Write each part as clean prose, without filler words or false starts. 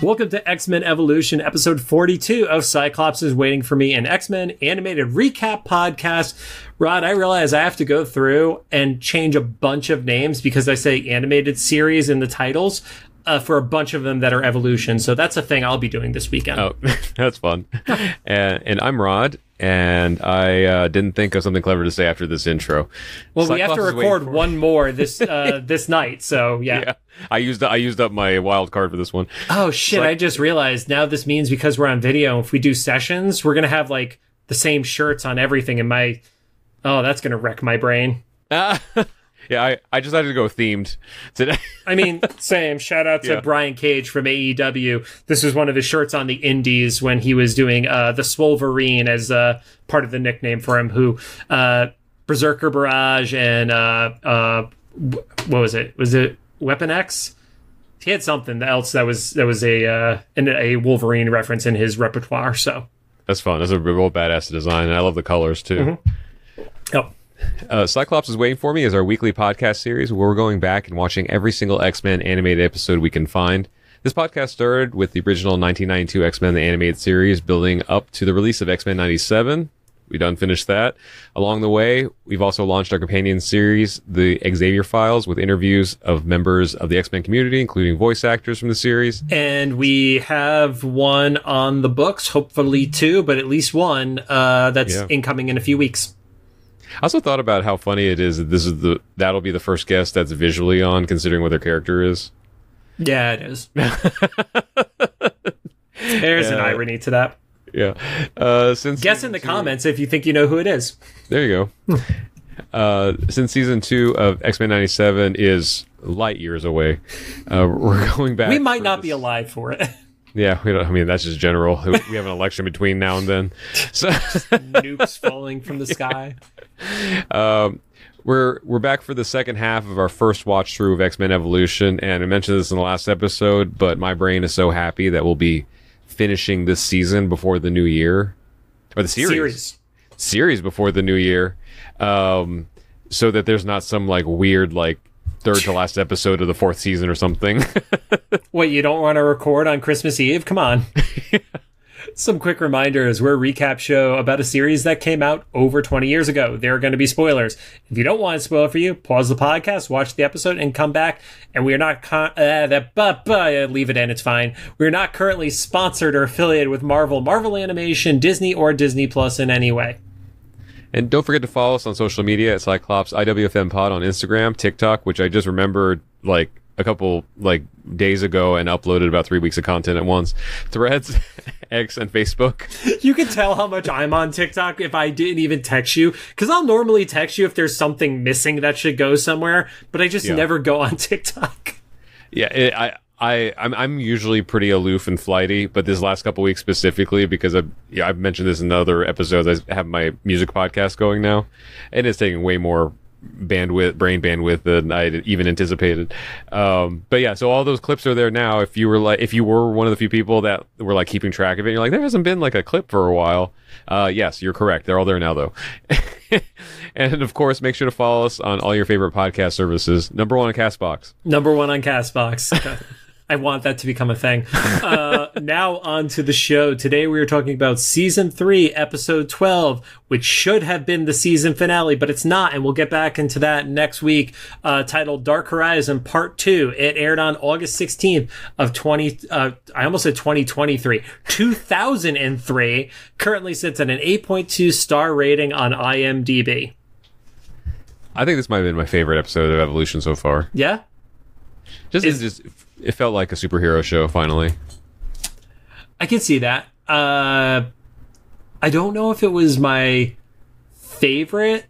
Welcome to X-Men Evolution, episode 42 of Cyclops is Waiting for Me, an X-Men animated recap podcast. Rod, I realize I have to go through and change a bunch of names because I say animated series in the titles for a bunch of them that are Evolution. So that's a thing I'll be doing this weekend. Oh, that's fun. And I'm Rod, and I didn't think of something clever to say after this intro. Well, we have to record one more this this night, so yeah. I used up my wild card for this one. Oh shit! I just realized now this means because we're on video, if we do sessions, we're gonna have like the same shirts on everything. And that's gonna wreck my brain. Yeah, I just had to go themed today. I mean, same. Shout out to Brian Cage from AEW. This was one of his shirts on the Indies when he was doing the Swolverine as part of the nickname for him. Who Berserker Barrage and what was it? Was it Weapon X? He had something else that was a Wolverine reference in his repertoire. So that's fun. That's a real badass design, and I love the colors too. Mm-hmm. Oh. Cyclops is Waiting for Me is our weekly podcast series where we're going back and watching every single X-Men animated episode we can find. This podcast started with the original 1992 X-Men the animated series, building up to the release of X-Men 97. We done finished that. Along the way, we've also launched our companion series, the Xavier Files, with interviews of members of the X-Men community, including voice actors from the series. And we have one on the books, hopefully two, but at least one that's incoming in a few weeks. I also thought about how funny it is that that'll be the first guest that's visually on, considering what their character is. Yeah, it is. There's an irony to that. Yeah. Guess in the comments if you think you know who it is. There you go. Since season 2 of X-Men 97 is light years away, we're going back. We might not be alive for it. Yeah, that's just general. We have an election between now and then. So nukes falling from the sky. We're back for the second half of our first watch through of X-Men Evolution, and I mentioned this in the last episode, but my brain is so happy that we'll be finishing this season before the new year, or the series before the new year, so that there's not some like weird like third to last episode of the fourth season or something. What, you don't want to record on Christmas Eve? Come on. Some quick reminders. We're a recap show about a series that came out over 20 years ago. There are going to be spoilers. If you don't want it spoiled for you, pause the podcast, watch the episode, and come back. And we are not... leave it in, it's fine. We're not currently sponsored or affiliated with Marvel Animation, Disney, or Disney Plus in any way. And don't forget to follow us on social media at Cyclops IWFM Pod on Instagram, TikTok, which I just remembered like a couple like days ago and uploaded about 3 weeks of content at once. Threads, X, and Facebook. You can tell how much I'm on TikTok if I didn't even text you, because I'll normally text you if there's something missing that should go somewhere, but I just never go on TikTok. Yeah, I'm usually pretty aloof and flighty, but this last couple weeks specifically, because I've mentioned this in other episodes, I have my music podcast going now, and it's taking way more brain bandwidth than I even anticipated. But yeah, so all those clips are there now. If you were one of the few people that were like keeping track of it, and you're like, there hasn't been like a clip for a while. Yes, you're correct. They're all there now though. And of course, make sure to follow us on all your favorite podcast services. Number 1 on CastBox. Number 1 on CastBox. I want that to become a thing. Now on to the show. Today we are talking about Season 3, Episode 12, which should have been the season finale, but it's not, and we'll get back into that next week, titled Dark Horizon Part 2. It aired on August 16th of 2023. 2003. Currently sits at an 8.2 star rating on IMDb. I think this might have been my favorite episode of Evolution so far. Yeah? It felt like a superhero show, finally. I can see that. I don't know if it was my favorite,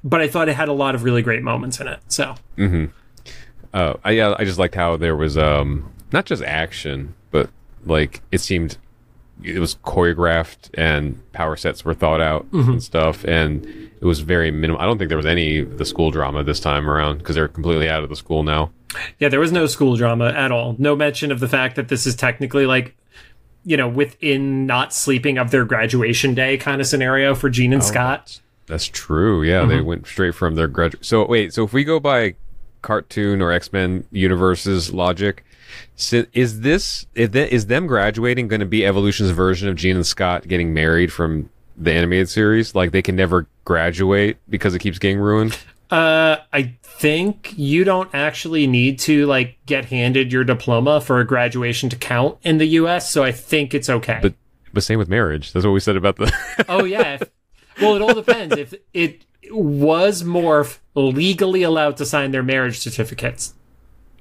but I thought it had a lot of really great moments in it. So, I just liked how there was not just action, but like it seemed it was choreographed and power sets were thought out and stuff, and it was very minimal. I don't think there was any of the school drama this time around because they're completely out of the school now. Yeah, there was no school drama at all. No mention of the fact that this is technically like, within not sleeping of their graduation day kind of scenario for Jean and Scott. That's true. Yeah, they went straight from their So if we go by cartoon or X-Men universe's logic, is them graduating going to be Evolution's version of Jean and Scott getting married from the animated series? Like they can never graduate because it keeps getting ruined? I think you don't actually need to like get handed your diploma for a graduation to count in the US, so I think it's okay. But same with marriage. That's what we said about the Oh yeah. Well, it all depends. If it was Morph legally allowed to sign their marriage certificates.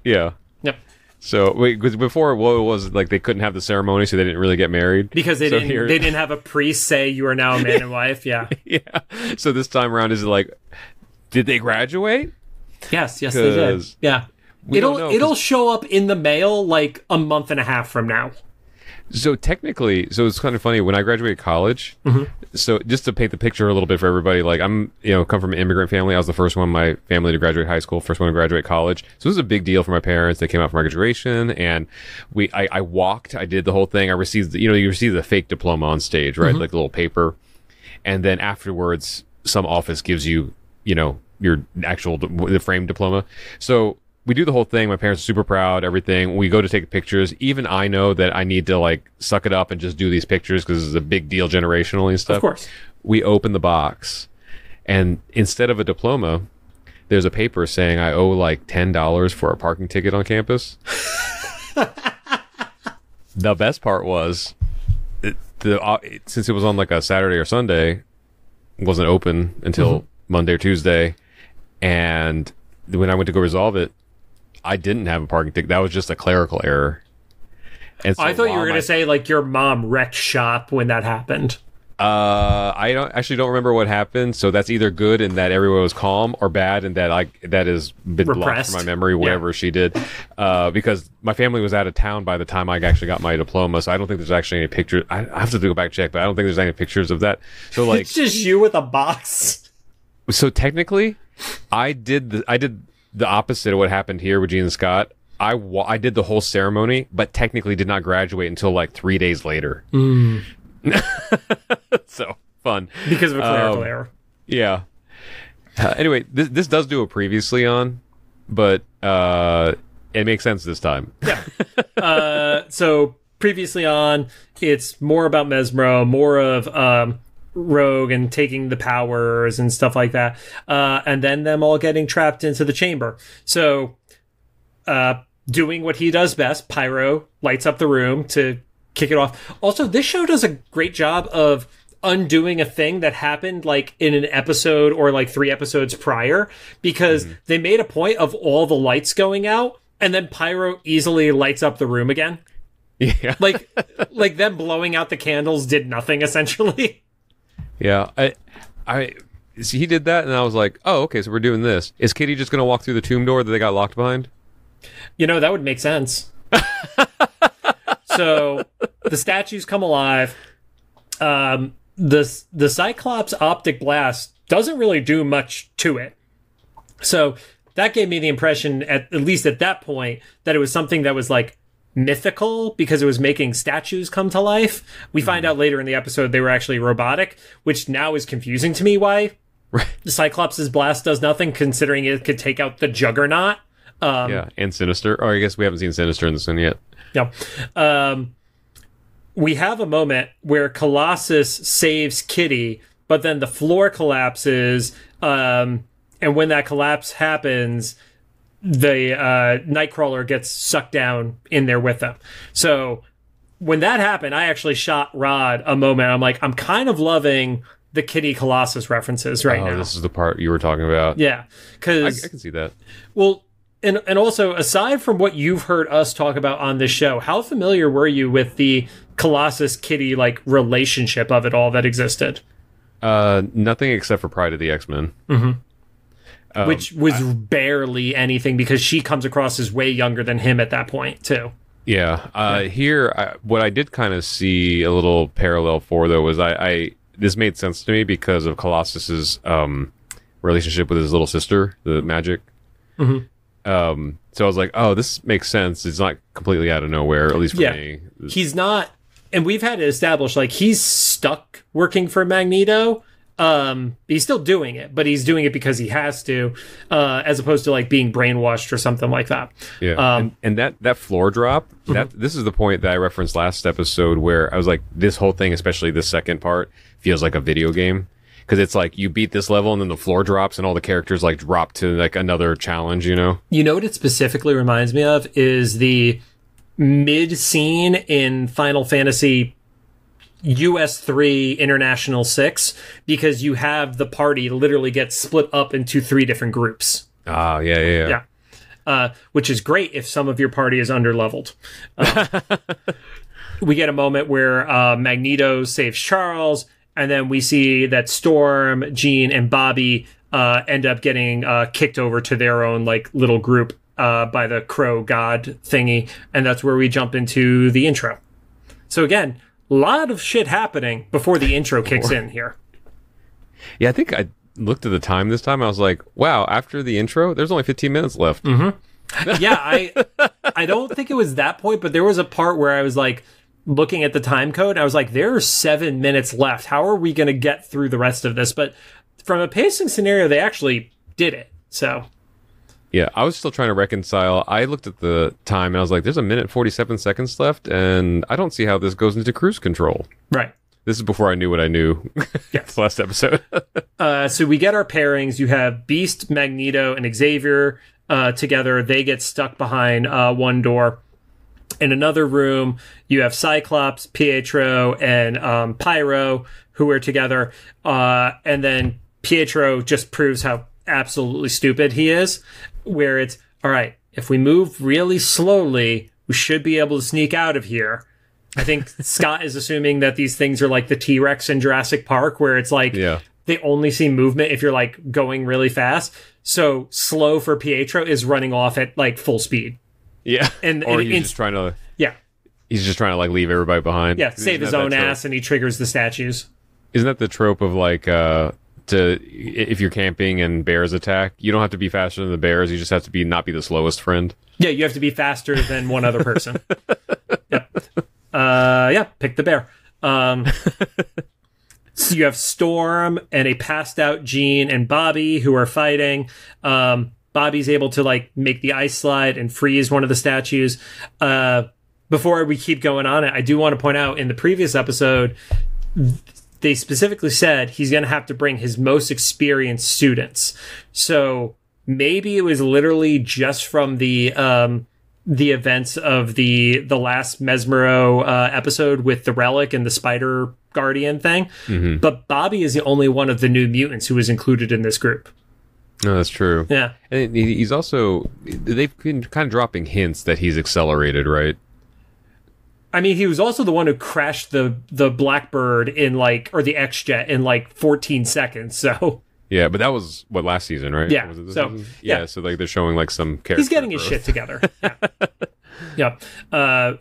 Yeah. Yep. So wait, because before what was like they couldn't have the ceremony, so they didn't really get married because they didn't have a priest say you are now a man and wife. Yeah. Yeah. So this time around, is it like, did they graduate? Yes, they did. Yeah. It'll show up in the mail like a month and a half from now. So technically, it's kind of funny when I graduated college. Mm-hmm. So just to paint the picture a little bit for everybody, like I'm, come from an immigrant family. I was the first one in my family to graduate high school, first one to graduate college. So it was a big deal for my parents. They came out for my graduation, and I walked. I did the whole thing. I received, you receive the fake diploma on stage, right? Mm-hmm. Like a little paper, and then afterwards, some office gives you, your actual the framed diploma. So we do the whole thing. My parents are super proud, everything. We go to take pictures. Even I know that I need to like suck it up and just do these pictures because this is a big deal generationally and stuff. Of course. We open the box, and instead of a diploma, there's a paper saying I owe like $10 for a parking ticket on campus. The best part was, since it was on like a Saturday or Sunday, it wasn't open until Monday or Tuesday. And when I went to go resolve it, I didn't have a parking ticket. That was just a clerical error. And so I thought you were going to say like your mom wrecked shop when that happened. I don't remember what happened. So that's either good in that everyone was calm, or bad in that that has been blocked from my memory, whatever she did. Because my family was out of town by the time I actually got my diploma. So I don't think there's actually any pictures. I have to go back and check, but I don't think there's any pictures of that. So like, it's just you with a box. So technically, I did the opposite of what happened here with Gene and Scott. I did the whole ceremony, but technically did not graduate until like 3 days later. So fun because of a clerical error. Yeah. Anyway, this does do a previously on, but it makes sense this time. Yeah. So previously on, it's more about Mesmero, more of Rogue and taking the powers and stuff like that, and then them all getting trapped into the chamber. So doing what he does best, Pyro lights up the room to kick it off. Also, this show does a great job of undoing a thing that happened like in an episode or like 3 episodes prior, because they made a point of all the lights going out, and then Pyro easily lights up the room again. Yeah. like them blowing out the candles did nothing, essentially. Yeah, I see, he did that, and I was like, oh, okay, so we're doing this. Is Kitty just going to walk through the tomb door that they got locked behind? That would make sense. So the statues come alive. The Cyclops optic blast doesn't really do much to it. So that gave me the impression, at least at that point, that it was something that was like mythical because it was making statues come to life. We find out later in the episode they were actually robotic, which now is confusing to me why the Cyclops' blast does nothing, considering it could take out the Juggernaut. And Sinister. Or I guess we haven't seen Sinister in this one yet. Yeah. We have a moment where Colossus saves Kitty, but then the floor collapses, and when that collapse happens, the Nightcrawler gets sucked down in there with them. So when that happened, I actually shot Rod a moment. I'm like, I'm kind of loving the Kitty Colossus references right now. This is the part you were talking about. Yeah, because I can see that. Well, and also, aside from what you've heard us talk about on this show, how familiar were you with the Colossus Kitty like relationship of it all that existed? Nothing except for Pride of the X-Men. Which was barely anything, because she comes across as way younger than him at that point, too. Yeah. Here, what I did kind of see a little parallel for, though, was this made sense to me because of Colossus's relationship with his little sister, the Magic. So I was like, oh, this makes sense. It's not completely out of nowhere, at least for me. He's not, and we've had it established, like, he's stuck working for Magneto, He's still doing it, but he's doing it because he has to, as opposed to like being brainwashed or something like that. Yeah. And that floor drop, this is the point that I referenced last episode where I was like, this whole thing, especially this second part, feels like a video game. Because it's like you beat this level and then the floor drops and all the characters like drop to like another challenge, you know? You know what it specifically reminds me of is the mid scene in Final Fantasy US3 International 6, because you have the party literally get split up into 3 different groups. Ah, yeah. Which is great if some of your party is underleveled. We get a moment where Magneto saves Charles, and then we see that Storm, Jean, and Bobby end up getting kicked over to their own like little group by the Crow God thingy, and that's where we jump into the intro. So again, a lot of shit happening before the intro kicks in here. Yeah, I think I looked at the time this time. I was like, wow, after the intro, there's only 15 minutes left. Mm-hmm. Yeah, I don't think it was that point, but there was a part where I was like, looking at the time code, and I was like, there are 7 minutes left. How are we going to get through the rest of this? But from a pacing scenario, they actually did it. So, yeah, I was still trying to reconcile. I looked at the time and I was like, there's 1:47 left, and I don't see how this goes into cruise control. Right. This is before I knew what I knew. Yes. Last episode. So we get our pairings. You have Beast, Magneto, and Xavier together. They get stuck behind one door. In another room, you have Cyclops, Pietro, and Pyro, who are together. And then Pietro just proves how absolutely stupid he is, where it's, all right, if we move really slowly, we should be able to sneak out of here. I think Scott is assuming that these things are like the T-Rex in Jurassic Park, where it's like they only see movement if you're like going really fast. So slow for Pietro is running off at like full speed. Yeah, or he's just trying to. Yeah, he's just trying to like leave everybody behind. Yeah, save his own ass, and he triggers the statues. Isn't that the trope of like if you're camping and bears attack, you don't have to be faster than the bears. You just have to not be the slowest friend. Yeah, you have to be faster than one other person. Pick the bear. So you have Storm and a passed out Jean and Bobby who are fighting. Bobby's able to like make the ice slide and freeze one of the statues. Before we keep going on it, I do want to point out in the previous episode, they specifically said he's going to have to bring his most experienced students. So maybe it was literally just from the events of the last Mesmero episode with the relic and the Spider Guardian thing. Mm-hmm. But Bobby is the only one of the New Mutants who was included in this group. No, that's true. Yeah. And he's also, they've been kind of dropping hints that he's accelerated, right? I mean, he was also the one who crashed the Blackbird or the X-Jet in like 14 seconds, so. Yeah, but that was, last season, right? Yeah. Was it this so, season? Yeah, so like they're showing like some character he's getting his growth. shit together. Yeah.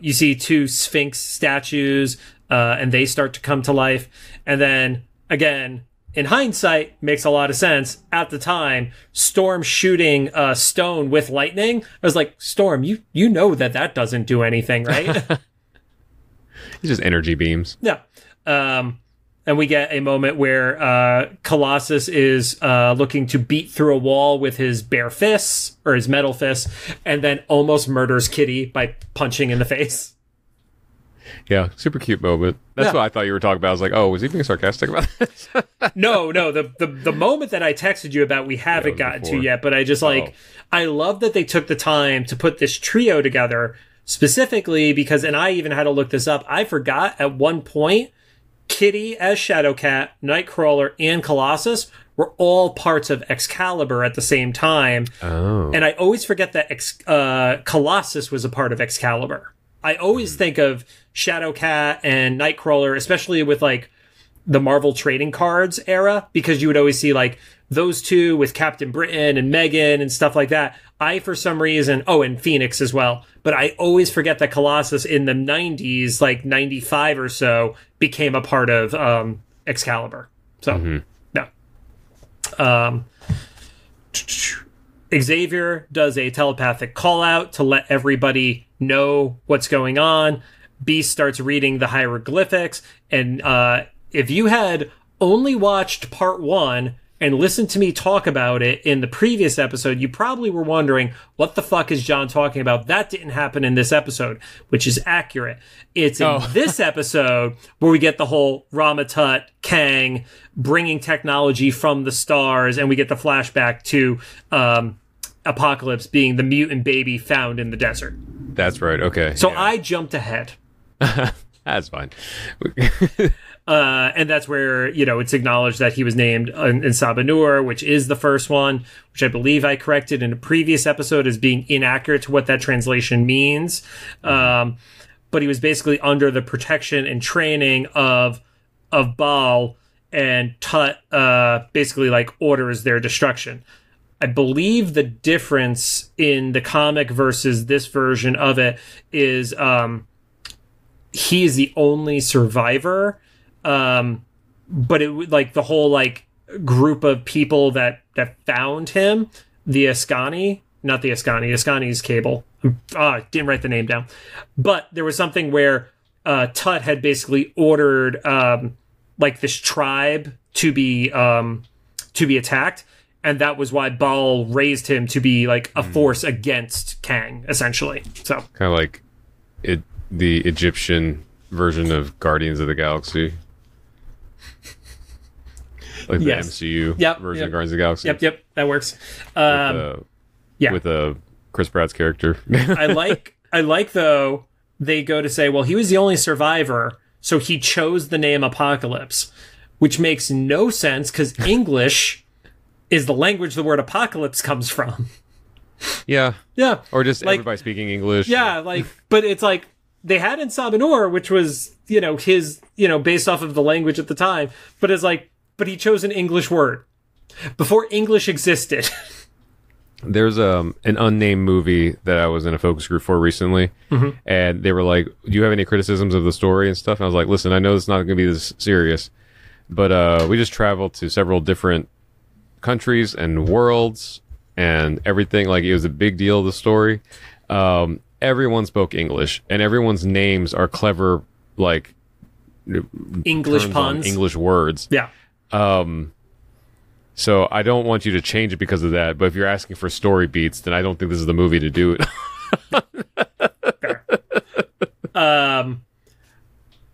You see 2 Sphinx statues, and they start to come to life. And then, again, in hindsight, makes a lot of sense. At the time, Storm shooting Stone with lightning. I was like, Storm, you know that doesn't do anything, right? He's just energy beams. Yeah. And we get a moment where Colossus is looking to beat through a wall with his bare fists, or his metal fists, and then almost murders Kitty by punching in the face. Yeah, super cute moment. That's what I thought you were talking about. I was like, oh, was he being sarcastic about this? No. The moment that I texted you about, we haven't gotten to yet, but I just I love that they took the time to put this trio together specifically because, and I even had to look this up, I forgot at one point, Kitty as Shadowcat, Nightcrawler, and Colossus were all parts of Excalibur at the same time. Oh. And I always forget that Colossus was a part of Excalibur. I always think of Shadowcat and Nightcrawler, especially with like the Marvel trading cards era, because you would always see like those two with Captain Britain and Megan and stuff like that. I, for some reason, and Phoenix as well, but I always forget that Colossus in the 90s, like 95 or so, became a part of Excalibur. So, Xavier does a telepathic call out to let everybody know what's going on. Beast starts reading the hieroglyphics, and if you had only watched part 1 and listened to me talk about it in the previous episode, you probably were wondering, what the fuck is John talking about? That didn't happen in this episode, which is accurate. It's in this episode where we get the whole Rama-Tut, Kang, bringing technology from the stars, and we get the flashback to Apocalypse being the mutant baby found in the desert. That's right. Okay. So I jumped ahead. That's fine. And that's where, it's acknowledged that he was named in Saba Nur, which is the first one, which I believe I corrected in a previous episode as being inaccurate to what that translation means. But he was basically under the protection and training of Baal, and Tut basically orders their destruction. I believe the difference in the comic versus this version of it is he is the only survivor. But it the whole group of people that found him, the Askani, not the Askani, Askani's Cable. I didn't write the name down, but there was something where Tut had basically ordered this tribe to be attacked, and that was why Baal raised him to be a force against Kang, essentially. So kind of like the Egyptian version of Guardians of the Galaxy. The MCU version of Guardians of the Galaxy. Yep, that works. With Chris Pratt's character. I like though, they go to say, well, he was the only survivor, so he chose the name Apocalypse, which makes no sense because English is the language the word apocalypse comes from. Yeah. Yeah. Or just everybody speaking English. Yeah, but it's they had in Saba Nur, which was, his, based off of the language at the time, but it's but he chose an English word before English existed. There's an unnamed movie that I was in a focus group for recently, and they were like, do you have any criticisms of the story and stuff? And I was like, listen, I know it's not going to be this serious, but we just traveled to several different countries and worlds and everything. It was a big deal, the story. Everyone spoke English, and everyone's names are clever, English puns, English words. Yeah. So I don't want you to change it because of that, but if you're asking for story beats, then I don't think this is the movie to do it. Fair.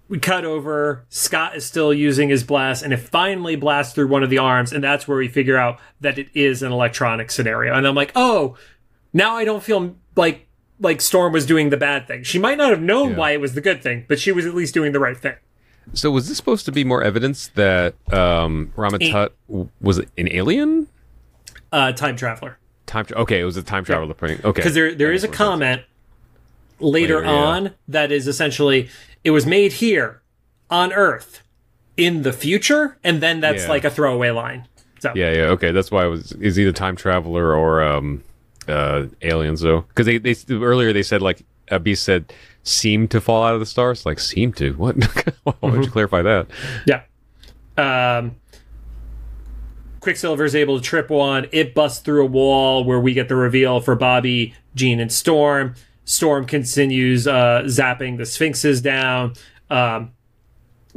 We cut over. Scott is still using his blast, and it finally blasts through one of the arms, and that's where we figure out that it is an electronic scenario. And I'm like, oh, now I don't feel like Storm was doing the bad thing. She might not have known why it was the good thing, but she was at least doing the right thing. So was this supposed to be more evidence that Rama-Tut was an alien? Time traveler. Okay, it was a time traveler printing. Okay. Because there is a comment later on that is essentially, it was made here on Earth in the future, and then that's a throwaway line. So yeah, okay. That's why is either time traveler or aliens, though. Because they earlier they said Beast said seem to fall out of the stars. Seem to? What? Why don't you clarify that? Yeah. Quicksilver is able to trip one. It busts through a wall where we get the reveal for Bobby, Jean, and Storm. Storm continues zapping the Sphinxes down.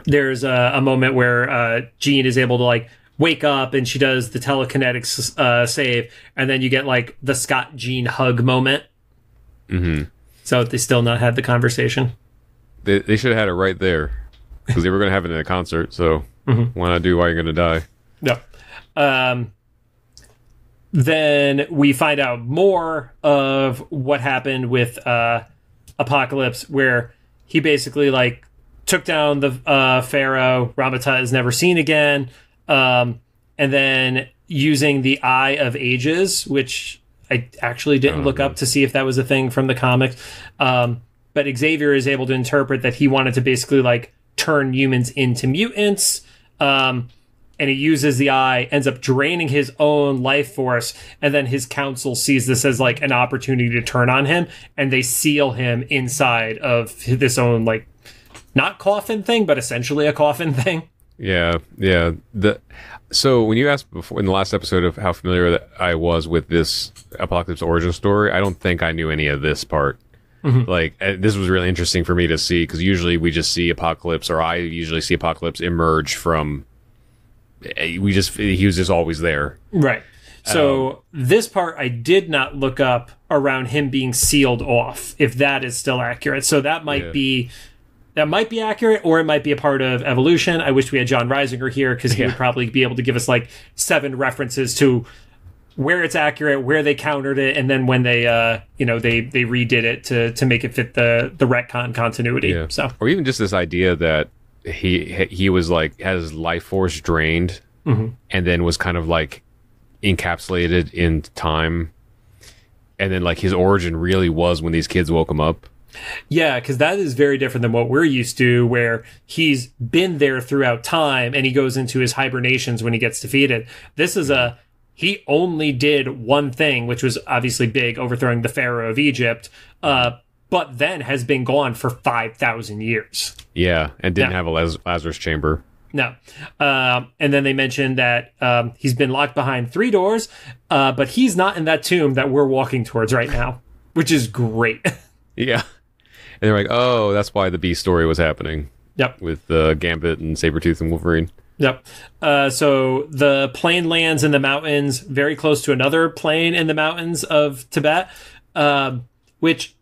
There's a moment where Jean is able to wake up, and she does the telekinetics save, and then you get the Scott Jean hug moment. Mm-hmm. So they still not had the conversation. They should have had it right there, because they were going to have it in a concert. So why not do Why You're Going to Die? No. Then we find out more of what happened with Apocalypse, where he basically took down the Pharaoh. Rama-Tut is never seen again. And then using the Eye of Ages, which I actually didn't look up to see if that was a thing from the comics. But Xavier is able to interpret that he wanted to basically turn humans into mutants. And he uses the eye, ends up draining his own life force, and then his council sees this as an opportunity to turn on him, and they seal him inside of this own not coffin thing, but essentially a coffin thing. Yeah. So when you asked before in the last episode of how familiar that I was with this Apocalypse origin story, I don't think I knew any of this part. Mm-hmm. This was really interesting for me to see, because usually we just see Apocalypse, or I usually see Apocalypse emerge from he was just always there. Right. So this part I did not look up around him being sealed off, if that is still accurate. So that might be accurate, or it might be a part of evolution. I wish we had John Reisinger here, because he would probably be able to give us like 7 references to where it's accurate, where they countered it, and then when they they redid it to make it fit the retcon continuity. Yeah. So, or even just this idea that he was like had his life force drained, and then was kind of like encapsulated in time, and then like his origin really was when these kids woke him up. Yeah, because that is very different than what we're used to, where he's been there throughout time and he goes into his hibernations when he gets defeated. This is he only did one thing, which was obviously big, overthrowing the Pharaoh of Egypt, but then has been gone for 5,000 years. Yeah, and didn't have a Lazarus chamber. No. And then they mentioned that he's been locked behind 3 doors, but he's not in that tomb that we're walking towards right now, which is great. Yeah. And they're like, oh, that's why the Beast story was happening. Yep. With Gambit and Sabretooth and Wolverine. Yep. So the plane lands in the mountains, very close to another plane in the mountains of Tibet, which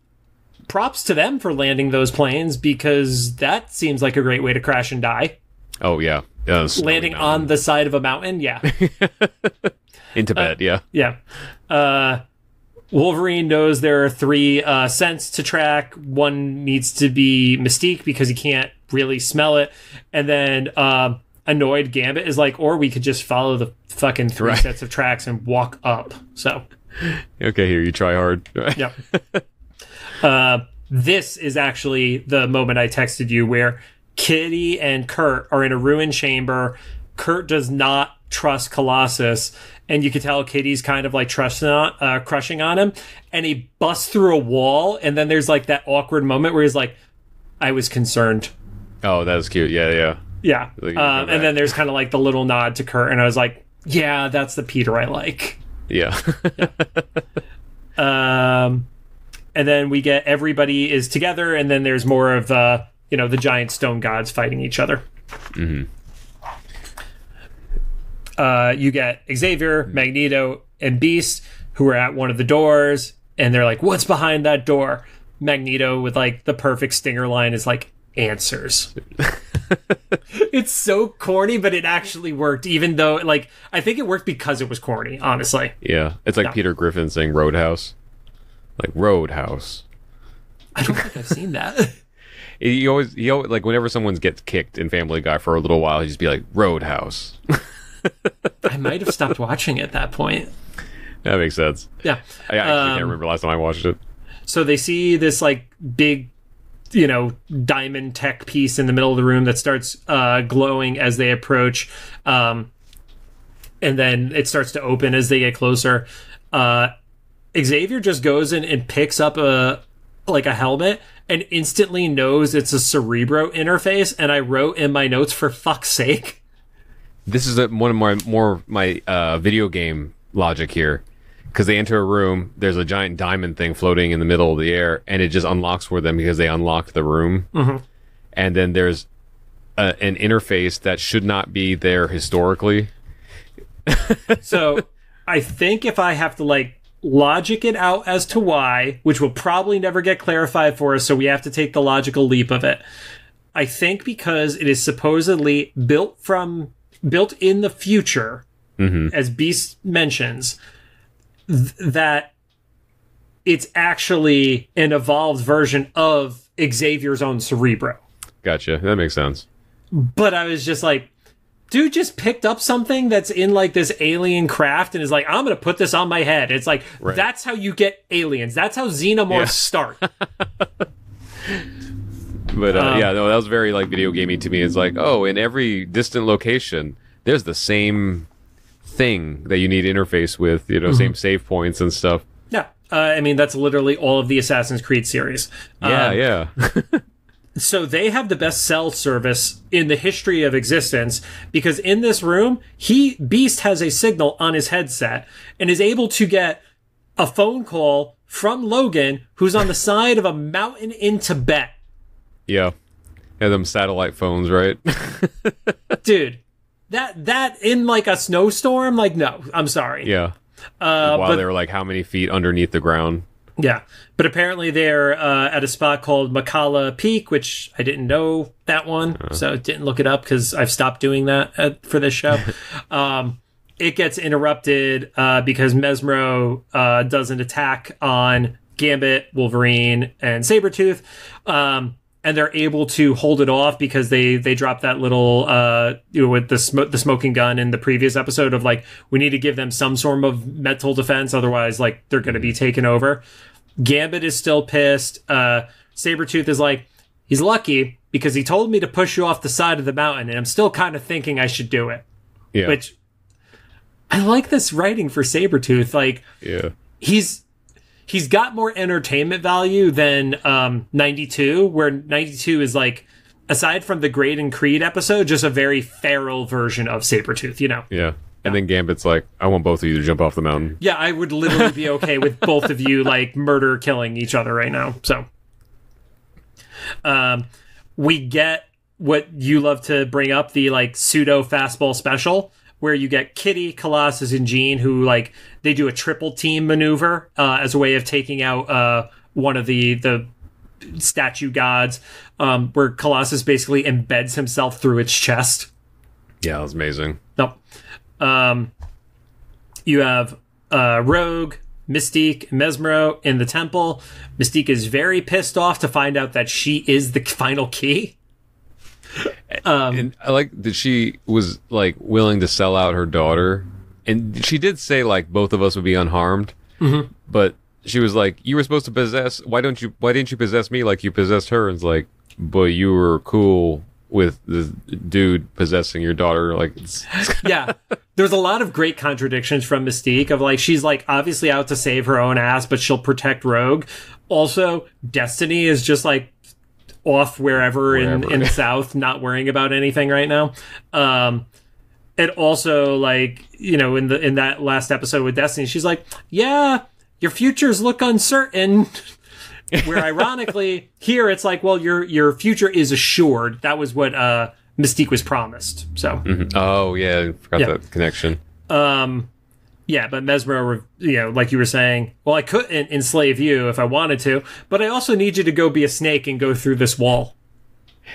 props to them for landing those planes, because that seems like a great way to crash and die. Oh, yeah. Landing on the side of a mountain, yeah. In Tibet, yeah. Yeah. Wolverine knows there are 3 scents to track. One needs to be Mystique, because he can't really smell it. And then annoyed Gambit is like, or we could just follow the fucking 3 sets of tracks and walk up. So, okay, here, you try hard. Yep. This is actually the moment I texted you where Kitty and Kurt are in a ruined chamber. Kurt does not trust Colossus, and you can tell Kitty's kind of like crushing on him, and he busts through a wall, and then there's like that awkward moment where he's like, I was concerned. Oh, that was cute. Yeah. Yeah. And then there's kind of like the little nod to Kurt, and I was like, yeah, that's the Peter I like. Yeah. And then we get everybody is together, and then there's more of the giant stone gods fighting each other. Mm-hmm. You get Xavier, Magneto, and Beast, who are at one of the doors, and they're like, what's behind that door? Magneto, with like the perfect stinger line, is like, answers. It's so corny, but it actually worked, even though like I think it worked because it was corny, honestly. Yeah. It's like Peter Griffin saying Roadhouse. Like Roadhouse. I don't think I've seen that. He always like whenever someone gets kicked in Family Guy for a little while, he'd just be like Roadhouse. I might have stopped watching at that point. That makes sense. Yeah. I actually can't remember last time I watched it. So they see this like big, diamond tech piece in the middle of the room that starts glowing as they approach. And then it starts to open as they get closer. Xavier just goes in and picks up a helmet and instantly knows it's a Cerebro interface. And I wrote in my notes, for fuck's sake. This is one of my video game logic here, because they enter a room, there's a giant diamond thing floating in the middle of the air, and it just unlocks for them because they unlocked the room. Mm-hmm. And then there's an interface that should not be there historically. So I think if I have to logic it out as to why, which will probably never get clarified for us, so we have to take the logical leap of it. I think because it is supposedly built in the future, as Beast mentions, that it's actually an evolved version of Xavier's own Cerebro. Gotcha. That makes sense. But I was just like, dude just picked up something that's in this alien craft and is like, I'm going to put this on my head. It's like, right. That's how you get aliens. That's how xenomorphs start. But that was very video gamey to me. It's like, oh, in every distant location, there's the same thing that you need to interface with, same save points and stuff. Yeah. I mean, that's literally all of the Assassin's Creed series. Yeah. So they have the best cell service in the history of existence, because in this room, Beast has a signal on his headset and is able to get a phone call from Logan, who's on the side of a mountain in Tibet. Yeah. Yeah, them satellite phones, right? Dude, that in like a snowstorm, like, no, I'm sorry. Yeah. While they were like how many feet underneath the ground? Yeah, but apparently they're at a spot called Makala Peak, which I didn't know that one, so didn't look it up because I've stopped doing that for this show. It gets interrupted because Mesmero does an attack on Gambit, Wolverine, and Sabretooth. And they're able to hold it off because they drop that little with the smoking gun in the previous episode of like, we need to give them some sort of mental defense, otherwise like they're going to be taken over. Gambit is still pissed. Sabretooth is like, he's lucky because he told me to push you off the side of the mountain, and I'm still kind of thinking I should do it. Yeah. Which I like this writing for Sabretooth. Like, yeah, he's got more entertainment value than 92, where 92 is like, aside from the Great and Creed episode, just a very feral version of Sabretooth, you know? Yeah. And then Gambit's like, I want both of you to jump off the mountain. Yeah, I would literally be okay with both of you, like, killing each other right now. So, we get what you love to bring up, the, like, pseudo fastball special, where you get Kitty, Colossus, and Jean, who, like, they do a triple team maneuver as a way of taking out one of the statue gods, where Colossus basically embeds himself through its chest. Yeah, that was amazing. Nope. You have Rogue, Mystique, and Mesmero in the temple. Mystique is very pissed off to find out that she is the final key. And I like that she was like willing to sell out her daughter, and she did say like both of us would be unharmed. Mm-hmm. But she was like, "You were supposed to possess. Why didn't you possess me like you possessed her?" And it's like, "But you were cool with the dude possessing your daughter." Like, yeah, there's a lot of great contradictions from Mystique of like, she's like obviously out to save her own ass, but she'll protect Rogue. Also, Destiny is just like off wherever. in the South, not worrying about anything right now. And also, like, you know, in that last episode with Destiny, she's like, yeah, your futures look uncertain. Where ironically, here it's like, well, your future is assured. That was what Mystique was promised. So, oh yeah, I forgot that connection. Yeah, but Mesmero, you know, like you were saying, well, I couldn't enslave you if I wanted to, but I also need you to go be a snake and go through this wall.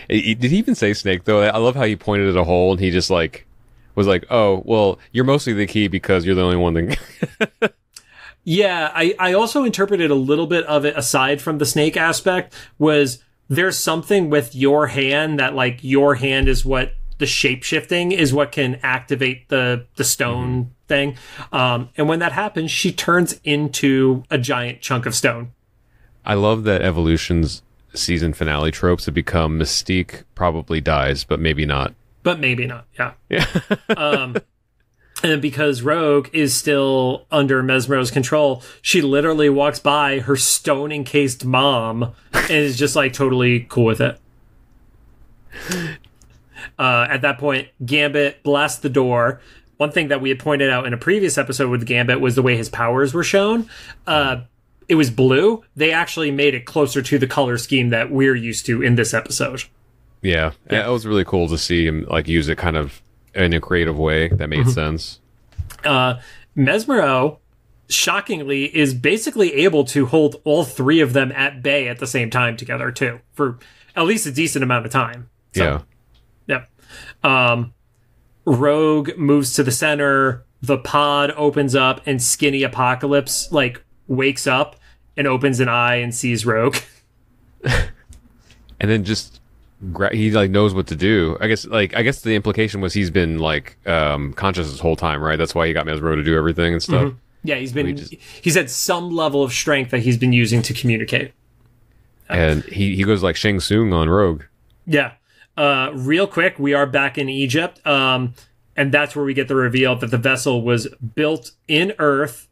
Did he even say snake though? I love how he pointed at a hole and he just like was like, "Oh, well, you're mostly the key because you're the only one that." Yeah, I also interpreted a little bit of it aside from the snake aspect was there's something with your hand that like your hand is what the shape shifting is what can activate the stone thing. And when that happens, she turns into a giant chunk of stone. I love that Evolution's season finale tropes have become Mystique probably dies, but maybe not. But maybe not, yeah. Yeah. And because Rogue is still under Mesmero's control, she literally walks by her stone-encased mom and is just, like, totally cool with it. At that point, Gambit blasts the door. One thing that we had pointed out in a previous episode with Gambit was the way his powers were shown. It was blue. They actually made it closer to the color scheme that we're used to in this episode. Yeah. It was really cool to see him, like, use it kind of in a creative way that made sense. Mesmero, shockingly, is basically able to hold all three of them at bay at the same time together, too, for at least a decent amount of time. So, yeah. Rogue moves to the center, the pod opens up, and Skinny Apocalypse, like, wakes up and opens an eye and sees Rogue. And then just... he like knows what to do. I guess the implication was he's been like conscious this whole time, right? That's why he got Mesmero to do everything and stuff. Yeah, he's had some level of strength that he's been using to communicate. And he goes like Shang Tsung on Rogue. Yeah. Real quick, we are back in Egypt, and that's where we get the reveal that the vessel was built on Earth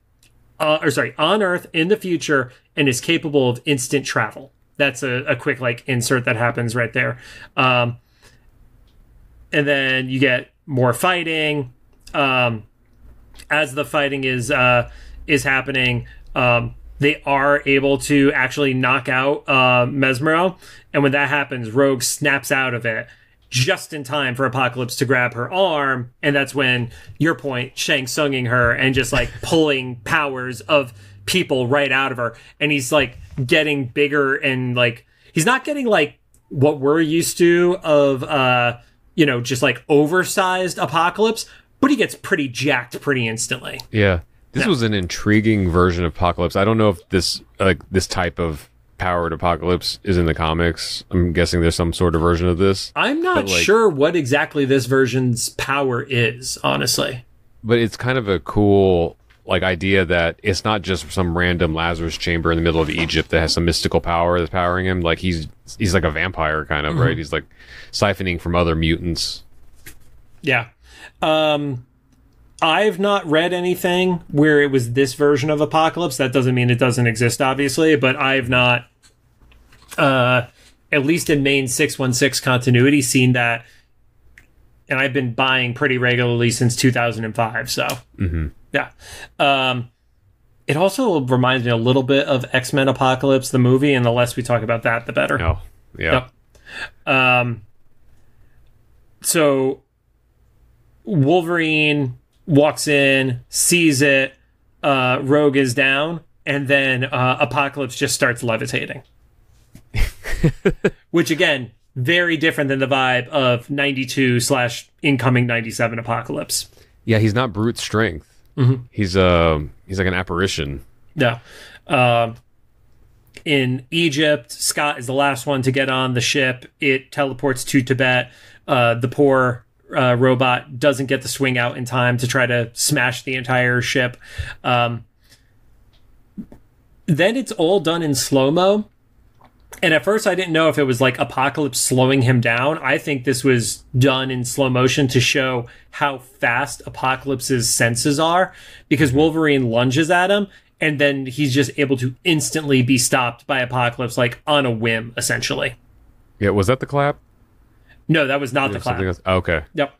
in the future and is capable of instant travel. That's a quick like insert that happens right there. And then you get more fighting. As the fighting is happening, they are able to actually knock out Mesmero. And when that happens, Rogue snaps out of it. just in time for Apocalypse to grab her arm, and that's when, your point, Shang Tsunging her and just like pulling powers of people right out of her, and he's like getting bigger, and like he's not getting like what we're used to of just like oversized Apocalypse, but he gets pretty jacked pretty instantly. Yeah. This was an intriguing version of Apocalypse. I don't know if this type of powered Apocalypse is in the comics. I'm guessing there's some sort of version of this. I'm not sure what exactly this version's power is, honestly. But it's kind of a cool like idea that it's not just some random Lazarus chamber in the middle of Egypt that has some mystical power that's powering him. Like he's like a vampire kind of, right? He's like siphoning from other mutants. Yeah. I've not read anything where it was this version of Apocalypse. That doesn't mean it doesn't exist, obviously, but I've not, at least in main 616 continuity, seen that. And I've been buying pretty regularly since 2005, so yeah. It also reminds me a little bit of X-Men Apocalypse, the movie, and the less we talk about that, the better. Oh, yeah. Yep. So Wolverine walks in, sees it, Rogue is down, and then Apocalypse just starts levitating. Which, again, very different than the vibe of 92/incoming 97 Apocalypse. Yeah, he's not brute strength. He's like an apparition. Yeah. In Egypt, Scott is the last one to get on the ship. It teleports to Tibet. The poor robot doesn't get the swing out in time to try to smash the entire ship. Then it's all done in slow-mo. And at first I didn't know if it was like Apocalypse slowing him down. I think this was done in slow motion to show how fast Apocalypse's senses are, because Wolverine lunges at him and then he's just able to instantly be stopped by Apocalypse, like on a whim, essentially. Yeah, was that the clap? No, that was not the clap. Oh, okay. Yep.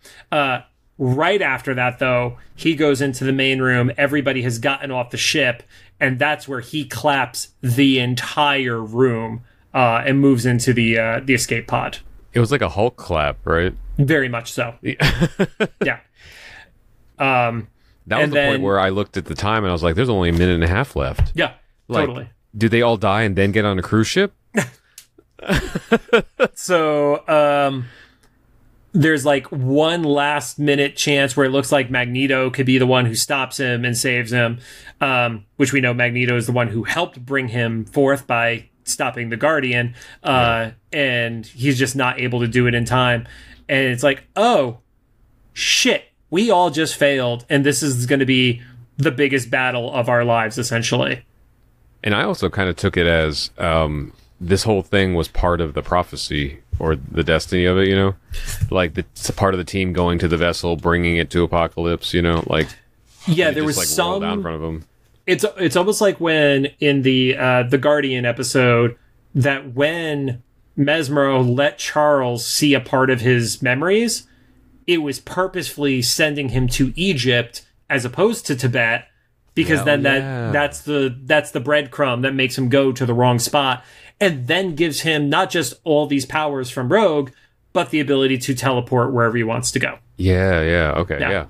Right after that, though, he goes into the main room. Everybody has gotten off the ship, and that's where he claps the entire room and moves into the escape pod. It was like a Hulk clap, right? Very much so. Yeah. That was the point where I looked at the time and I was like, "There's only a minute and a half left." Yeah, like, totally. Do they all die and then get on a cruise ship? So, there's like one last minute chance where it looks like Magneto could be the one who stops him and saves him, which we know Magneto is the one who helped bring him forth by stopping the Guardian, and he's just not able to do it in time. And it's like, oh, shit, we all just failed, and this is going to be the biggest battle of our lives, essentially. And I also kind of took it as this whole thing was part of the prophecy or the destiny of it, you know? Like, it's a part of the team going to the vessel, bringing it to Apocalypse, you know? Like, yeah, there was like some... rolled down in front of him. It's almost like when, in the Guardian episode, that when Mesmero let Charles see a part of his memories, it was purposefully sending him to Egypt as opposed to Tibet, because that's the breadcrumb that makes him go to the wrong spot, and then gives him not just all these powers from Rogue, but the ability to teleport wherever he wants to go. Yeah, okay, yeah.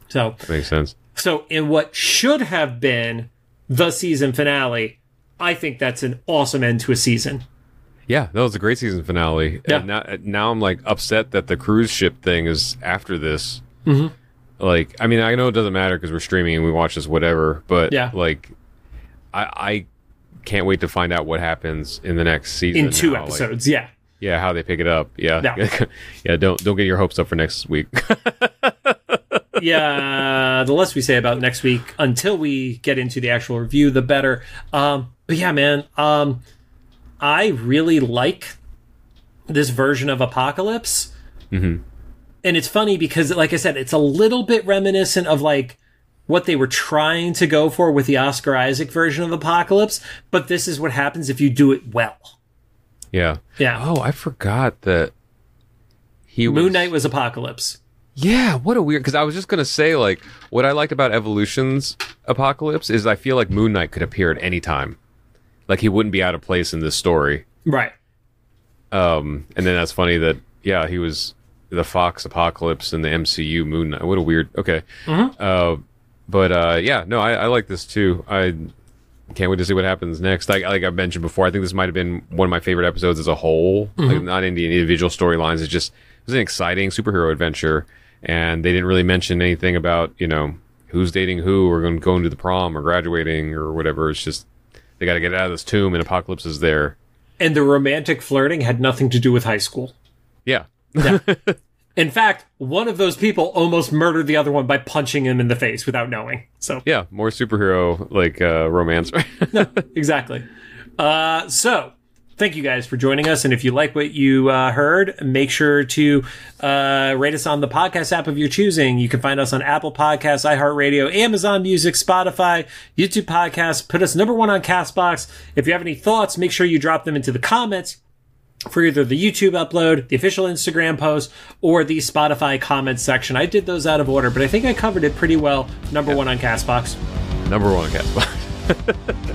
So that makes sense. So in what should have been the season finale, I think that's an awesome end to a season. Yeah, that was a great season finale. Yeah. And now I'm like upset that the cruise ship thing is after this. Mm-hmm. Like, I mean, I know it doesn't matter because we're streaming and we watch this whatever, but like, I can't wait to find out what happens in the next season. In 2 episodes, like, yeah, how they pick it up. Yeah. Yeah, don't get your hopes up for next week. Yeah, the less we say about next week until we get into the actual review, the better. But yeah, man, I really like this version of Apocalypse. Mm-hmm. And it's funny because, like I said, it's a little bit reminiscent of like what they were trying to go for with the Oscar Isaac version of Apocalypse. But this is what happens if you do it well. Yeah. Yeah. Oh, I forgot that Moon Knight was Apocalypse. Yeah, what a weird... Because I was just going to say, like, what I liked about Evolution's Apocalypse is I feel like Moon Knight could appear at any time. Like, he wouldn't be out of place in this story. Right. And then that's funny that yeah, he was the Fox Apocalypse and the MCU Moon Knight. What a weird. Okay. Yeah, no, I like this too. I can't wait to see what happens next. Like I mentioned before, I think this might have been one of my favorite episodes as a whole. Like, not in the individual storylines. It was an exciting superhero adventure, and they didn't really mention anything about, you know, who's dating who or going to the prom or graduating or whatever. It's just they got to get out of this tomb, and Apocalypse is there. And the romantic flirting had nothing to do with high school. Yeah. In fact, one of those people almost murdered the other one by punching him in the face without knowing. So yeah, more superhero like romance. No, exactly. So thank you guys for joining us. And if you like what you heard, make sure to rate us on the podcast app of your choosing. You can find us on Apple Podcasts, iHeartRadio, Amazon Music, Spotify, YouTube Podcasts. Put us #1 on CastBox. If you have any thoughts, make sure you drop them into the comments for either the YouTube upload, the official Instagram post, or the Spotify comments section. I did those out of order, but I think I covered it pretty well. #1 on CastBox. #1 on CastBox.